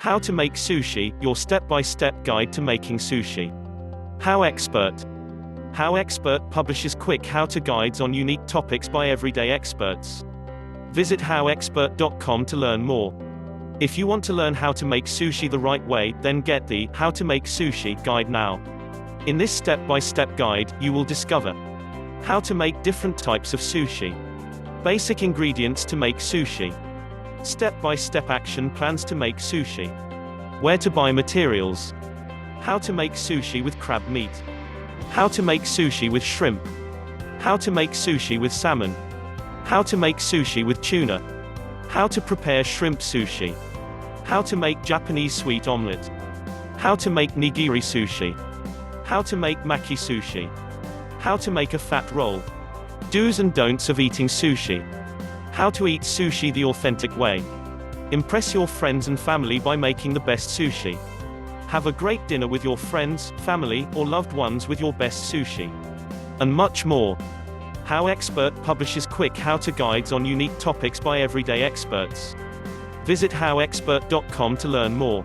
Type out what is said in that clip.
How to make sushi, your step-by-step guide to making sushi. HowExpert. HowExpert publishes quick how-to guides on unique topics by everyday experts. Visit howexpert.com to learn more. If you want to learn how to make sushi the right way, then get the How to Make Sushi guide now. In this step-by-step guide, you will discover how to make different types of sushi, basic ingredients to make sushi, step-by-step action plans to make sushi, where to buy materials, how to make sushi with crab meat, how to make sushi with shrimp, how to make sushi with salmon, how to make sushi with tuna, how to prepare shrimp sushi, how to make Japanese sweet omelette, how to make nigiri sushi, how to make maki sushi, how to make a fat roll, do's and don'ts of eating sushi, how to eat sushi the authentic way, impress your friends and family by making the best sushi, have a great dinner with your friends, family, or loved ones with your best sushi, and much more. HowExpert publishes quick how-to guides on unique topics by everyday experts. Visit howexpert.com to learn more.